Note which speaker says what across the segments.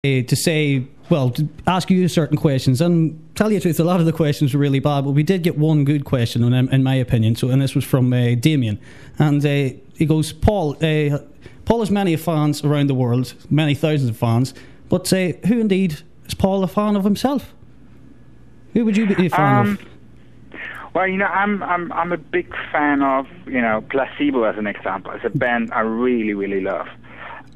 Speaker 1: to say, well, to ask you certain questions. And tell you the truth, a lot of the questions were really bad, but we did get one good question, in my opinion. So, and this was from Damien, and he goes, Paul has many fans around the world, many thousands of fans, but who indeed is Paul a fan of himself? Who would you be a fan of?
Speaker 2: Well, I'm a big fan of, Placebo as an example. It's a band I really, really love.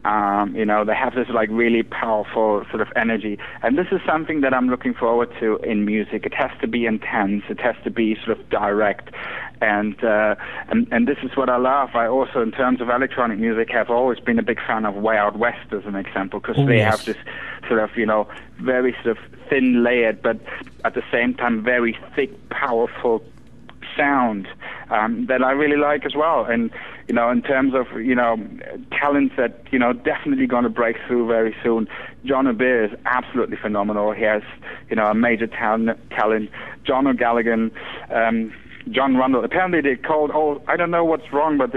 Speaker 2: They have this like really powerful sort of energy, and this is something that I'm looking forward to in music. It has to be intense. It has to be sort of direct, and this is what I love. I also, in terms of electronic music, have always been a big fan of Way Out West as an example, because they have this sort of very sort of thin layered, but at the same time very thick, powerful sound that I really like as well. And in terms of talents that definitely going to break through very soon, John O'Bear is absolutely phenomenal. He has a major talent. John O'Gallaghan, John Rundle. Apparently they called I don't know what's wrong, but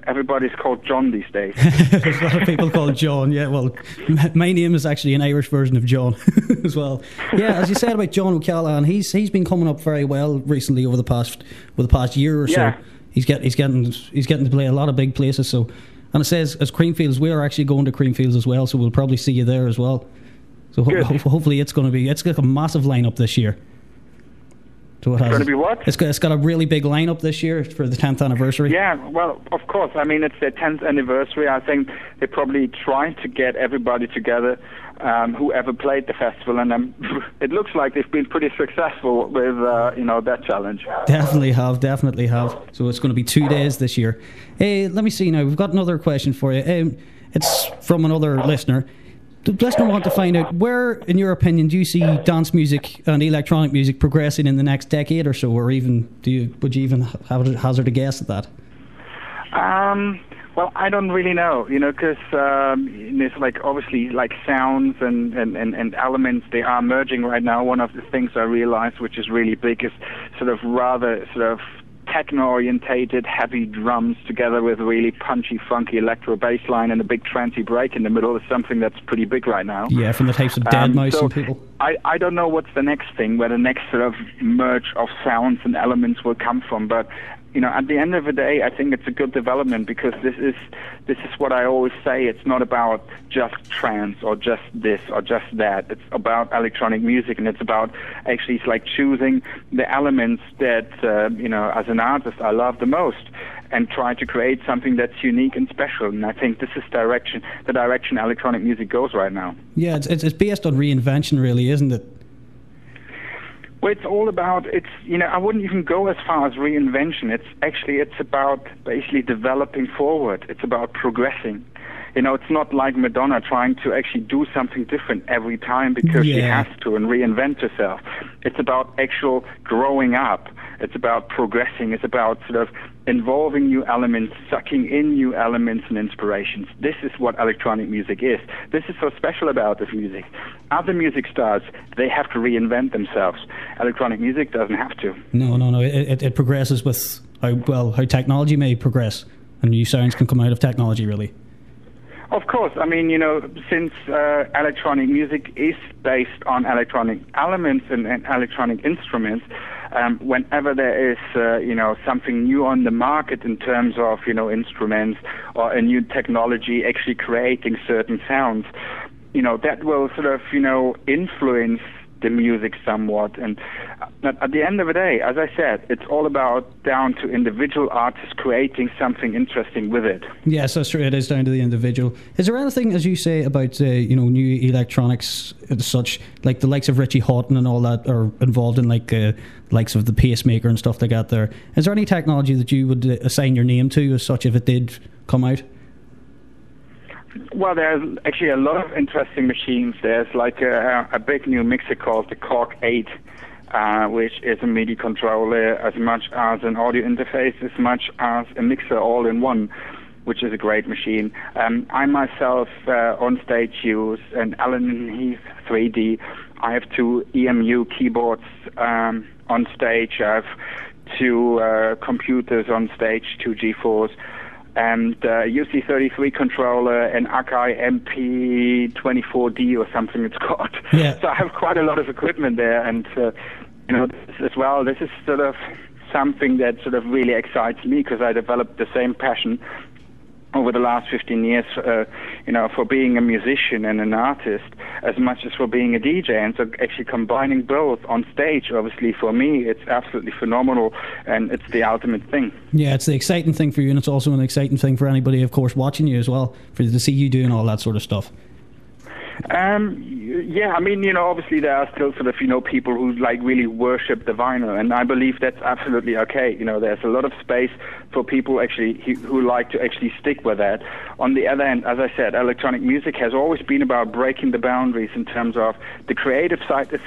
Speaker 2: everybody's called John these days.
Speaker 1: There's a lot of people called John. Yeah, well, my name is actually an Irish version of John as well. Yeah, as you said about John O'Callaghan, he's been coming up very well recently over the past year or so. He's getting to play a lot of big places. So, and it says as Creamfields, we are actually going to Creamfields as well. So we'll probably see you there as well. So hopefully it's got a massive lineup this year. So
Speaker 2: it's going to be what?
Speaker 1: It's got a really big lineup this year for the 10th anniversary.
Speaker 2: Yeah, well, of course. I mean, it's their 10th anniversary. I think they probably tried to get everybody together who ever played the festival, and it looks like they've been pretty successful with that challenge.
Speaker 1: Definitely have. So it's going to be 2 days this year. Let me see now. We've got another question for you. It's from another listener. The listener want to find out, where, in your opinion, do you see dance music and electronic music progressing in the next decade or so, or even would you even hazard a guess at that?
Speaker 2: Well, I don't really know, because there's obviously sounds and elements, they are merging right now. One of the things I realized, which is really big, is rather techno-orientated heavy drums together with really punchy, funky electro bass line and a big trancy break in the middle is something that's pretty big right now.
Speaker 1: Yeah, from the types of Dead Mouse and people.
Speaker 2: I don't know what's the next thing, where the next sort of merge of sounds and elements will come from, but at the end of the day, I think it's a good development, because this is what I always say. It's not about just trance or just this or just that. It's about electronic music, and it's about actually choosing the elements that as an artist I love the most, and try to create something that's unique and special. And I think this is the direction electronic music goes right now.
Speaker 1: Yeah, it's based on reinvention, really, isn't it?
Speaker 2: Well, it's all about, I wouldn't even go as far as reinvention. It's about basically developing forward. It's about progressing. It's not like Madonna trying to actually do something different every time because she has to and reinvent herself. It's about actual growing up. It's about progressing. It's about sort of involving new elements, sucking in new elements and inspirations. This is what electronic music is. This is so special about this music. Other music stars, they have to reinvent themselves. Electronic music doesn't have to.
Speaker 1: No. It progresses with how technology may progress, and new sounds can come out of technology, really.
Speaker 2: Of course. I mean, since electronic music is based on electronic elements and electronic instruments, whenever there is, something new on the market in terms of, instruments or a new technology actually creating certain sounds, that will sort of, influence the music somewhat. And at the end of the day, as I said, it's all about down to individual artists creating something interesting with it.
Speaker 1: Yes, that's true. It is down to the individual. Is there anything, as you say, about new electronics as such, like the likes of Richie Houghton and all that are involved in likes of the pacemaker and stuff like that there? Is there any technology that you would assign your name to as such if it did come out?
Speaker 2: Well, there's actually a lot of interesting machines. There's a big new mixer called the Cork 8, which is a MIDI controller as much as an audio interface, as much as a mixer all in one, which is a great machine. I myself on stage use an Allen Heath 3D. I have 2 EMU keyboards on stage. I have 2 computers on stage, 2 G4s. and UC33 controller, and Akai MP24D or something it's called.
Speaker 1: Yeah.
Speaker 2: So I have quite a lot of equipment there, and as well, this is sort of something that sort of really excites me, because I developed the same passion over the last 15 years, for being a musician and an artist as much as for being a DJ. And so actually combining both on stage, obviously for me, it's absolutely phenomenal, and it's the ultimate thing.
Speaker 1: Yeah, it's the exciting thing for you, and it's also an exciting thing for anybody, of course, watching you as well, to see you doing all that sort of stuff.
Speaker 2: Yeah, I mean, obviously there are still sort of, people who like really worship the vinyl, and I believe that's absolutely okay. There's a lot of space for people actually who like to actually stick with that. On the other hand, as I said, electronic music has always been about breaking the boundaries in terms of the creative side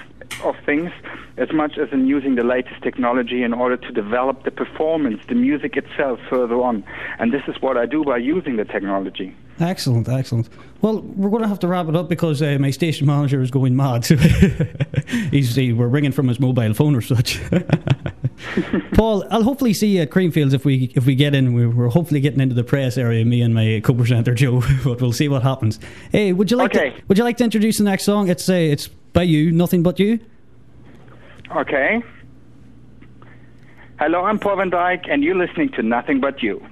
Speaker 2: of things, as much as in using the latest technology in order to develop the performance, the music itself further on. And this is what I do by using the technology.
Speaker 1: Excellent. Well, we're going to have to wrap it up because my station manager is going mad. We're ringing from his mobile phone or such. Paul, I'll hopefully see you at Creamfields if we get in. We're hopefully getting into the press area, me and my co-presenter Joe, but we'll see what happens. Hey, would you like to introduce the next song? It's by you, Nothing But You.
Speaker 2: Okay. Hello, I'm Paul Van Dyk, and you're listening to Nothing But You.